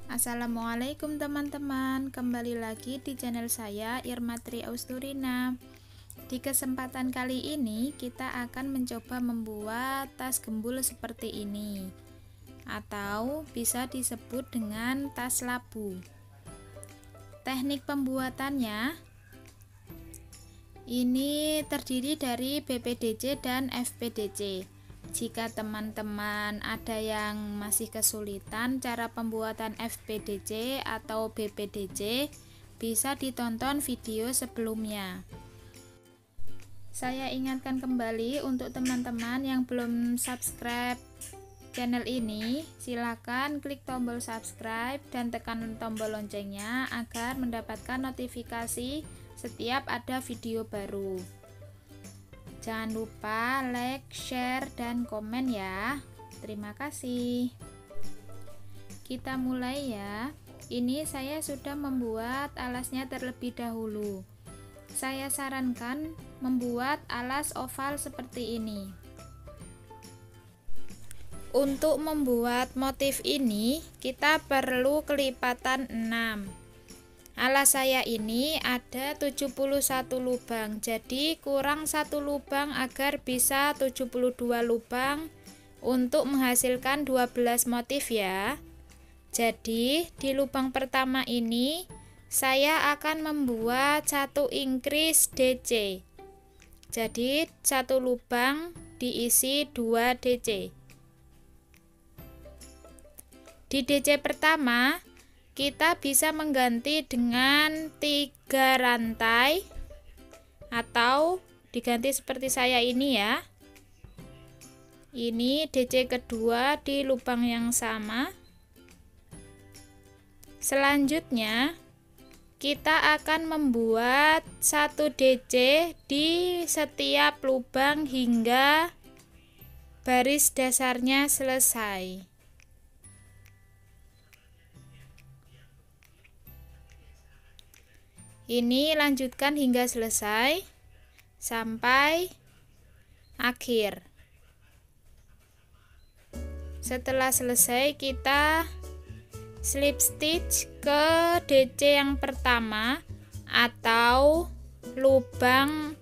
Assalamualaikum teman-teman, kembali lagi di channel saya Irmatri Austurina. Di kesempatan kali ini kita akan mencoba membuat tas gembul seperti ini, atau bisa disebut dengan tas labu. Teknik pembuatannya ini terdiri dari BPDC dan FPDC. Jika teman-teman ada yang masih kesulitan cara pembuatan FPDC atau BPDC, bisa ditonton video sebelumnya. Saya ingatkan kembali untuk teman-teman yang belum subscribe channel ini, silakan klik tombol subscribe dan tekan tombol loncengnya agar mendapatkan notifikasi setiap ada video baru. Jangan lupa like, share, dan komen ya. Terima kasih. Kita mulai ya. Ini saya sudah membuat alasnya terlebih dahulu. Saya sarankan membuat alas oval seperti ini. Untuk membuat motif ini, kita perlu kelipatan 6. Alas saya ini ada 71 lubang, jadi kurang 1 lubang agar bisa 72 lubang untuk menghasilkan 12 motif ya. Jadi di lubang pertama ini saya akan membuat 1 increase DC. Jadi 1 lubang diisi 2 DC. Di DC pertama kita bisa mengganti dengan 3 rantai atau diganti seperti saya ini ya. Ini DC kedua di lubang yang sama. Selanjutnya kita akan membuat 1 DC di setiap lubang hingga baris dasarnya selesai. Ini lanjutkan hingga selesai sampai akhir. Setelah selesai kita slip stitch ke DC yang pertama atau lubang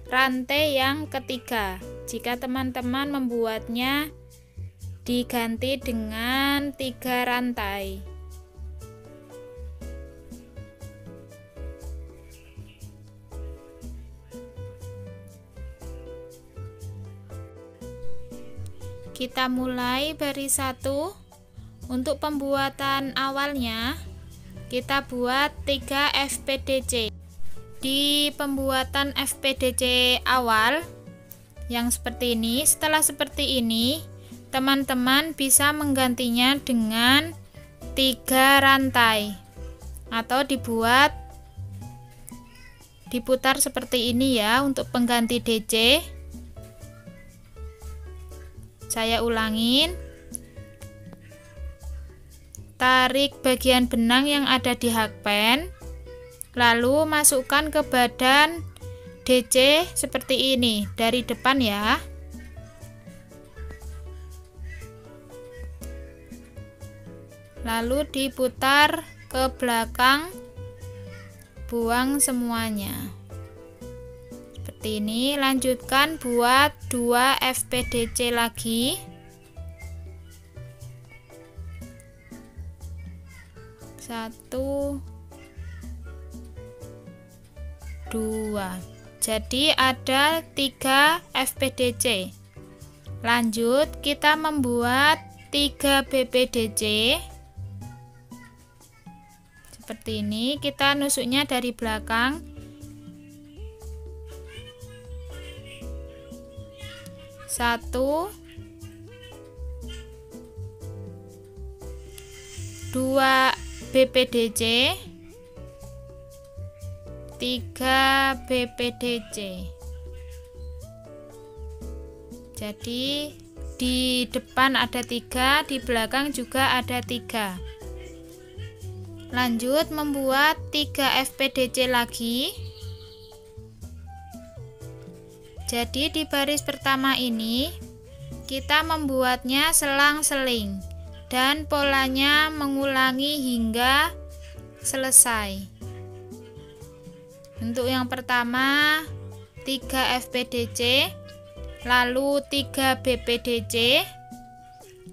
rantai yang ketiga. Jika teman-teman membuatnya diganti dengan 3 rantai. Kita mulai baris 1. Untuk pembuatan awalnya kita buat 3 FPDC. Di pembuatan FPDC awal yang seperti ini, setelah seperti ini teman-teman bisa menggantinya dengan 3 rantai atau diputar seperti ini ya untuk pengganti DC. Saya ulangin, tarik bagian benang yang ada di hakpen, lalu masukkan ke badan DC seperti ini dari depan ya. Lalu diputar ke belakang, buang semuanya. Seperti ini, lanjutkan buat 2 FPDC lagi. 1 2. Jadi ada 3 FPDC. Lanjut kita membuat 3 BPDC. Seperti ini, kita nusuknya dari belakang. 1 2 BPDC, 3 BPDC. Jadi di depan ada 3, di belakang juga ada 3. Lanjut membuat 3 FPDC lagi. Jadi di baris pertama ini kita membuatnya selang-seling dan polanya mengulangi hingga selesai. Untuk yang pertama 3 FPDC, lalu 3 BPDC,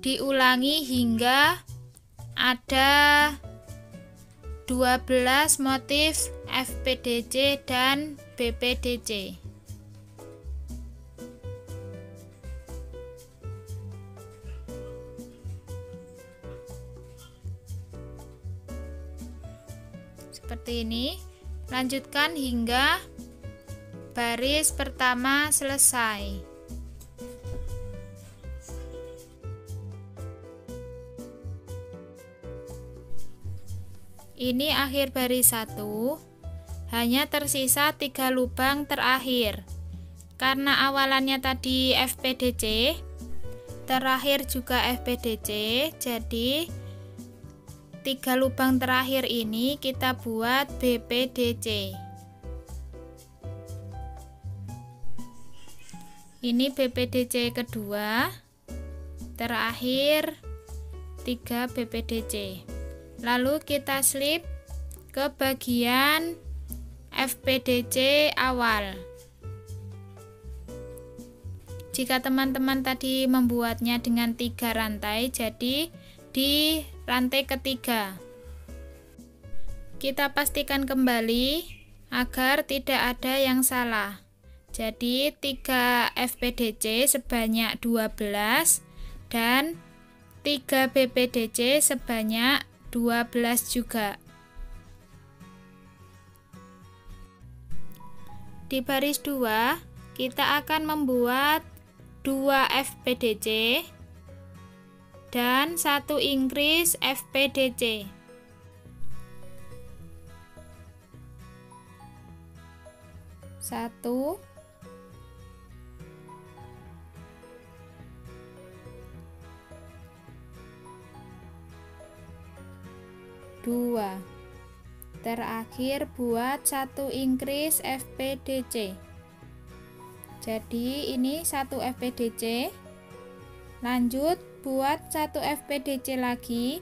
diulangi hingga ada 12 motif FPDC dan BPDC. Seperti ini, lanjutkan hingga baris pertama selesai. Ini akhir baris 1, hanya tersisa 3 lubang terakhir. Karena awalannya tadi FPDC, terakhir juga FPDC, jadi 3 lubang terakhir ini kita buat BPDC. Ini BPDC kedua, terakhir 3 BPDC. Lalu kita slip ke bagian FPDC awal. Jika teman-teman tadi membuatnya dengan 3 rantai, jadi di rantai ketiga kita pastikan kembali agar tidak ada yang salah. Jadi 3 FPDC sebanyak 12 dan 3 BPDC sebanyak 12 juga. Di baris 2 kita akan membuat 2 FPDC dan 1 increase FPDC. Satu, dua. Terakhir buat 1 increase FPDC. Jadi ini 1 FPDC. Lanjut buat 1 FPDC lagi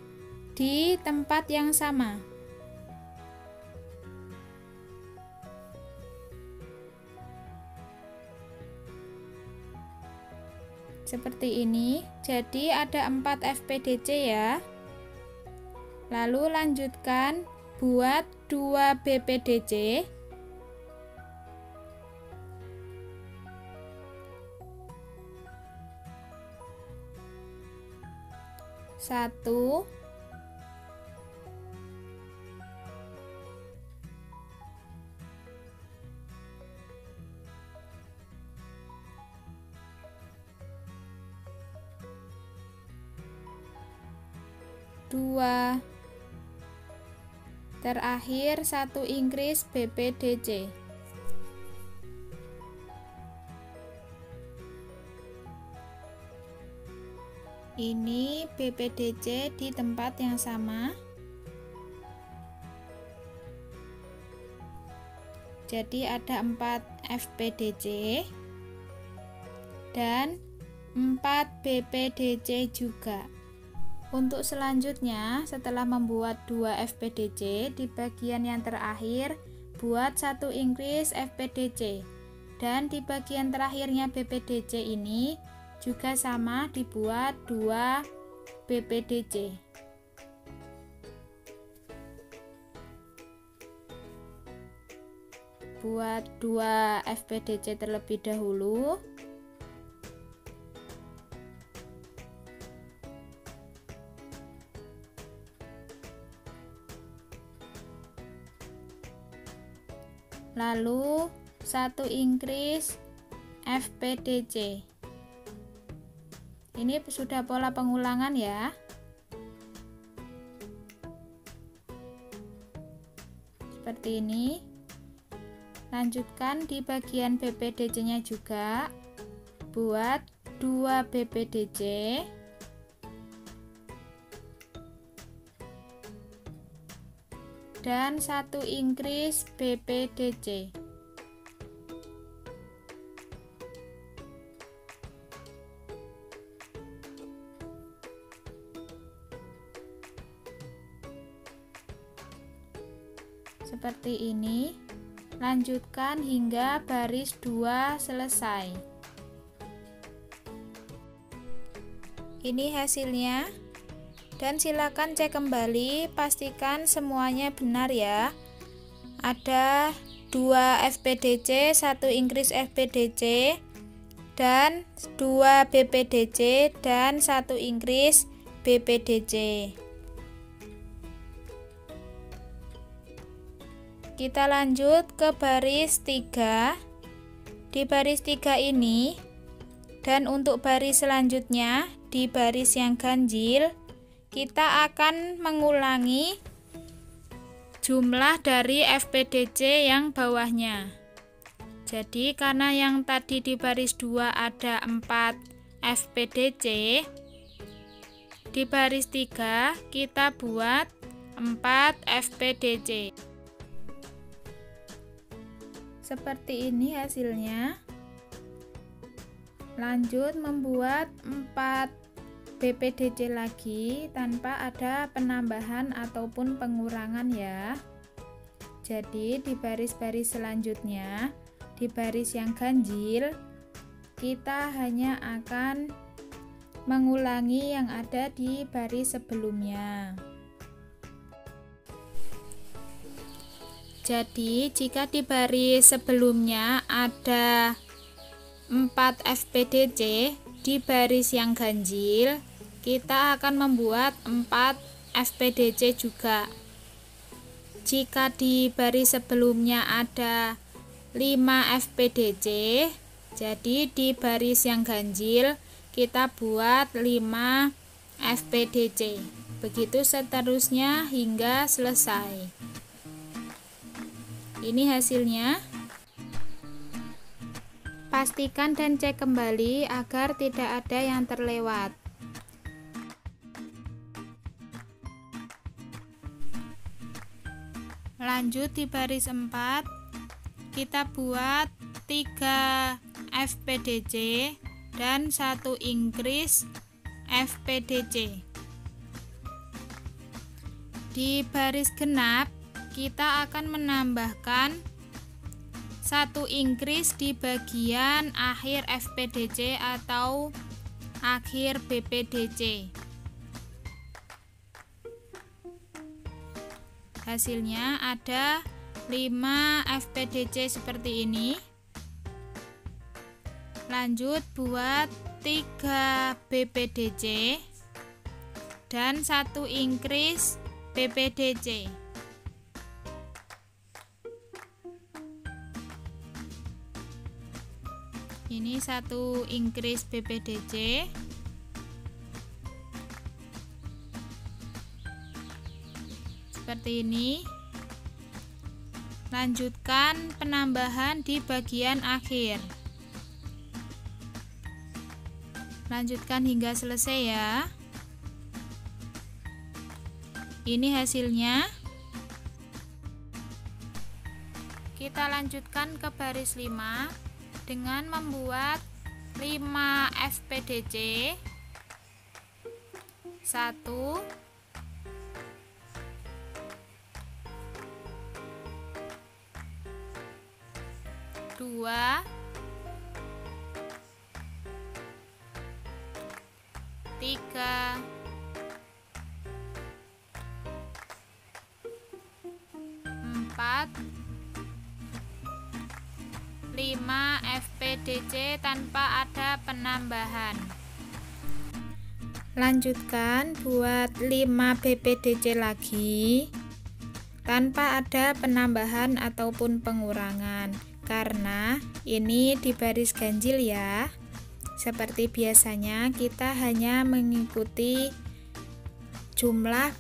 di tempat yang sama. Seperti ini. Jadi ada 4 FPDC ya. Lalu lanjutkan buat 2 BPDC. Satu, dua. Terakhir 1 increase BPDC. Ini BPDC di tempat yang sama. Jadi ada 4 FPDC dan 4 BPDC juga. Untuk selanjutnya, setelah membuat 2 FPDC, di bagian yang terakhir buat 1 increase FPDC, dan di bagian terakhirnya BPDC ini juga sama, dibuat 2 BPDC. Buat 2 FPDC terlebih dahulu. Lalu 1 increase FPDC. Ini sudah pola pengulangan ya. Seperti ini. Lanjutkan di bagian BPDC-nya juga. Buat 2 BPDC. Dan 1 increase BPDC. seperti ini. Lanjutkan hingga baris 2 selesai. Ini hasilnya, dan silakan cek kembali, pastikan semuanya benar ya. Ada 2 FPDC, 1 increase FPDC, dan 2 BPDC dan 1 increase BPDC. Kita lanjut ke baris 3. Di baris 3 ini, dan untuk baris selanjutnya di baris yang ganjil, kita akan mengulangi jumlah dari FPDC yang bawahnya. Jadi karena yang tadi di baris 2 ada 4 FPDC, di baris 3 kita buat 4 FPDC. Seperti ini hasilnya. Lanjut membuat 4 BPDC lagi tanpa ada penambahan ataupun pengurangan ya. Jadi di baris-baris selanjutnya, di baris yang ganjil, kita hanya akan mengulangi yang ada di baris sebelumnya. Jadi jika di baris sebelumnya ada 4 FPDC, di baris yang ganjil kita akan membuat 4 FPDC juga. Jika di baris sebelumnya ada 5 FPDC, jadi di baris yang ganjil kita buat 5 FPDC. Begitu seterusnya hingga selesai. Ini hasilnya. Pastikan dan cek kembali agar tidak ada yang terlewat. Lanjut di baris 4, kita buat 3 FPDC dan 1 increase FPDC. Di baris genap kita akan menambahkan 1 increase di bagian akhir FPDC atau akhir BPDC. Hasilnya ada 5 FPDC seperti ini. Lanjut buat 3 BPDC dan 1 increase BPDC. Ini 1 increase BPDC. Seperti ini. Lanjutkan penambahan di bagian akhir. Lanjutkan hingga selesai ya. Ini hasilnya. Kita lanjutkan ke baris 5 dengan membuat 5 FPDC, 1, 2, 3, 4, 5 FPDC tanpa ada penambahan. Lanjutkan buat 5 BPDC lagi tanpa ada penambahan ataupun pengurangan, karena ini di baris ganjil ya. Seperti biasanya kita hanya mengikuti jumlah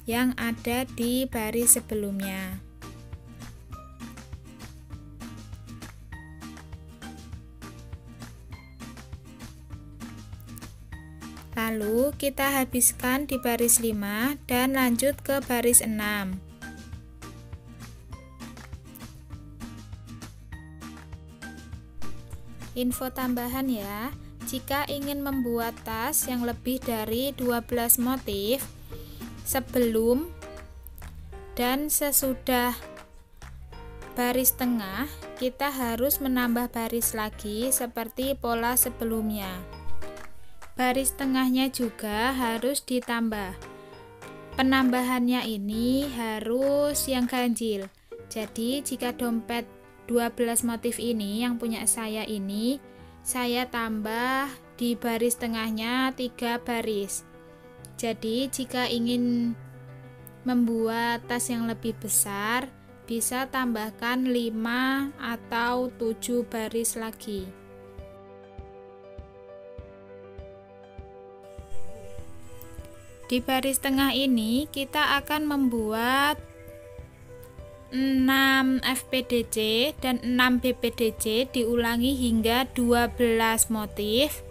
yang ada di baris sebelumnya. Lalu kita habiskan di baris 5 dan lanjut ke baris 6. Info tambahan ya, jika ingin membuat tas yang lebih dari 12 motif, sebelum dan sesudah baris tengah, kita harus menambah baris lagi seperti pola sebelumnya. Baris tengahnya juga harus ditambah. Penambahannya ini harus yang ganjil. Jadi jika dompet 12 motif ini yang punya saya ini, saya tambah di baris tengahnya 3 baris. Jadi jika ingin membuat tas yang lebih besar, bisa tambahkan 5 atau 7 baris lagi. Di baris tengah ini kita akan membuat 6 FPDC dan 6 BPDC, diulangi hingga 12 motif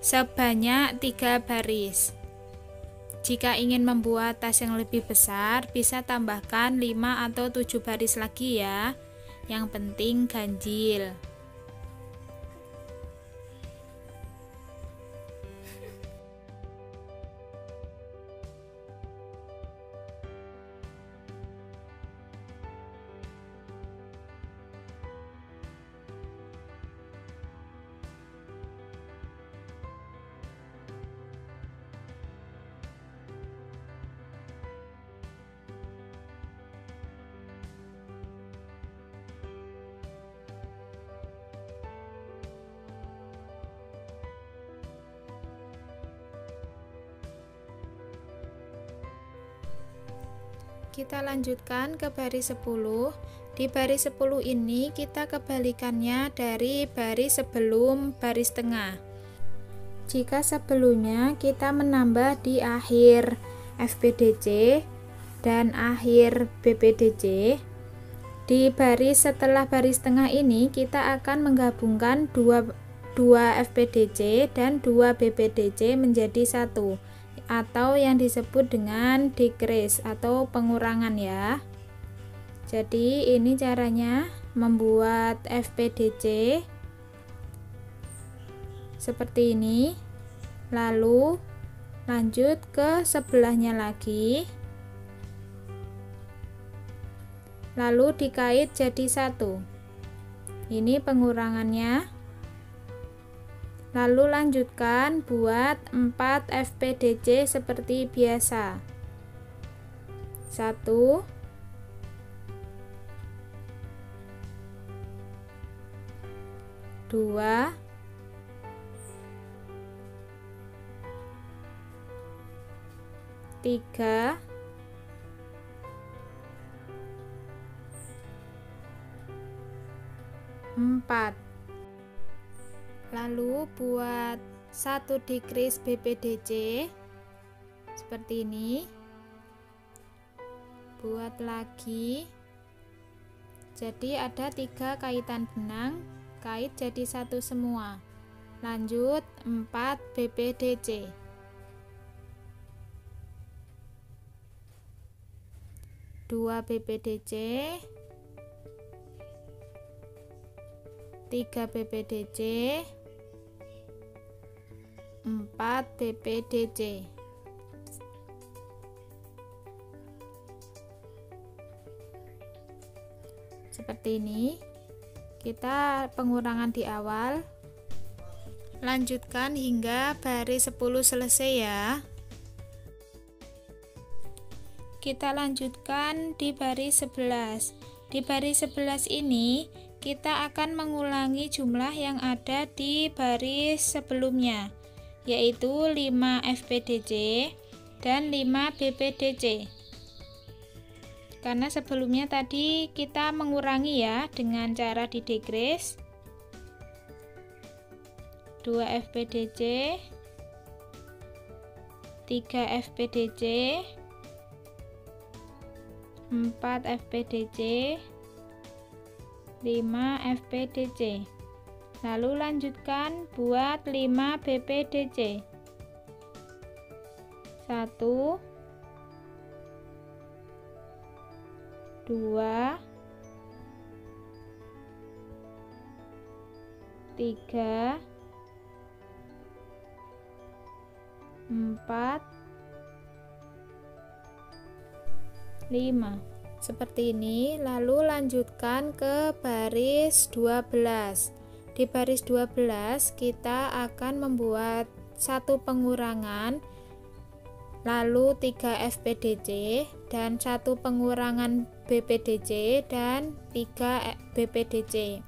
sebanyak 3 baris. Jika ingin membuat tas yang lebih besar, bisa tambahkan 5 atau 7 baris lagi ya. Yang penting ganjil. Kita lanjutkan ke baris 10. Di baris 10 ini kita kebalikannya dari baris sebelum baris tengah. Jika sebelumnya kita menambah di akhir FPDC dan akhir BPDC, di baris setelah baris tengah ini kita akan menggabungkan 2 FPDC dan 2 BPDC menjadi 1, atau yang disebut dengan decrease atau pengurangan ya. Jadi ini caranya membuat FPDC seperti ini, lalu lanjut ke sebelahnya lagi, lalu dikait jadi 1. Ini pengurangannya. Lalu lanjutkan buat 4 FPDC seperti biasa. 1, 2, 3, 4. Lalu buat 1 decrease BPDC seperti ini. Buat lagi. Jadi ada 3 kaitan benang, kait jadi 1 semua. Lanjut 4 BPDC. 2 BPDC, 3 BPDC, 4 BPDC. Seperti ini. Kita pengurangan di awal. Lanjutkan hingga baris 10 selesai ya. Kita lanjutkan di baris 11. Di baris 11 ini kita akan mengulangi jumlah yang ada di baris sebelumnya, yaitu 5 FPDC dan 5 BPDC. Karena sebelumnya tadi kita mengurangi ya dengan cara di decrease. 2 FPDC, 3 FPDC, 4 FPDC, 5 FPDC. Lalu lanjutkan buat 5 BPDC. 1, 2, 3, 4, 5. seperti ini. Lalu lanjutkan ke baris 12. Di baris 12 kita akan membuat satu pengurangan, lalu 3 FPDC dan satu pengurangan BPDC dan 3 BPDC.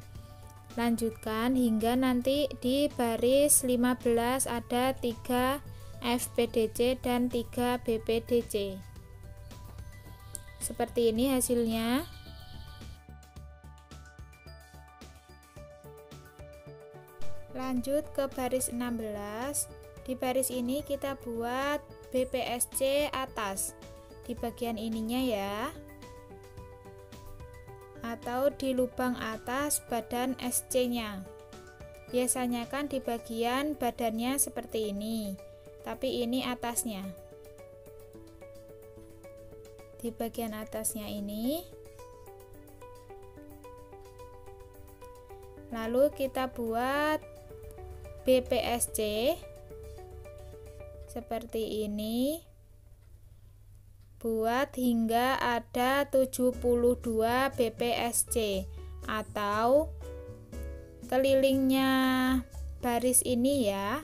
Lanjutkan hingga nanti di baris 15 ada 3 FPDC dan 3 BPDC. Seperti ini hasilnya. Lanjut ke baris 16. Di baris ini kita buat BPSC atas di bagian ininya ya, atau di lubang atas badan SC nya. Biasanya kan di bagian badannya seperti ini, tapi ini atasnya. Di bagian atasnya ini, lalu kita buat BPSC seperti ini, buat hingga ada 72 BPSC atau kelilingnya baris ini ya.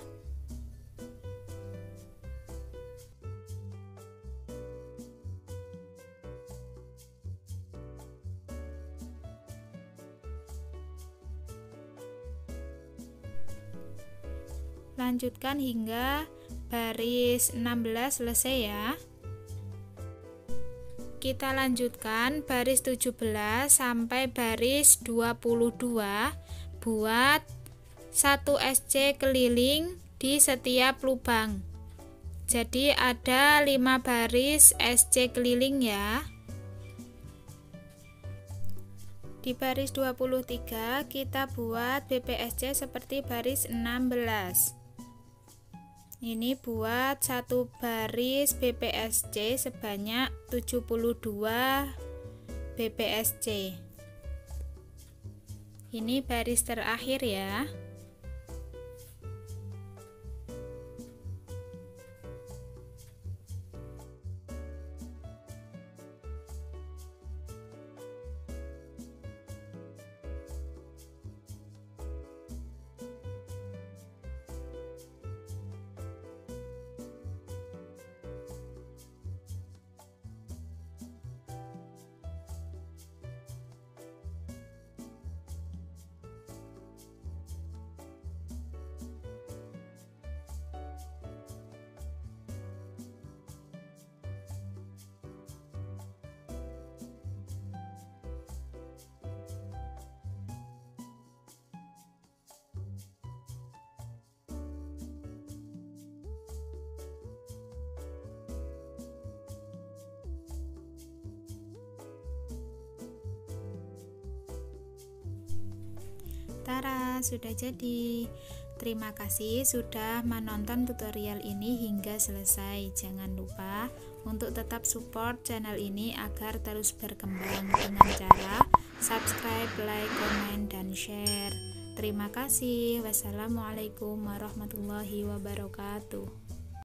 Lanjutkan hingga baris 16 selesai ya. Kita lanjutkan baris 17 sampai baris 22, buat 1 SC keliling di setiap lubang. Jadi ada 5 baris SC keliling ya. Di baris 23 kita buat BPSC seperti baris 16. Ini buat satu baris BPSC sebanyak 72 BPSC. Ini baris terakhir ya. Tara, sudah jadi. Terima kasih sudah menonton tutorial ini hingga selesai. Jangan lupa untuk tetap support channel ini agar terus berkembang dengan cara subscribe, like, komen, dan share. Terima kasih. Wassalamualaikum warahmatullahi wabarakatuh.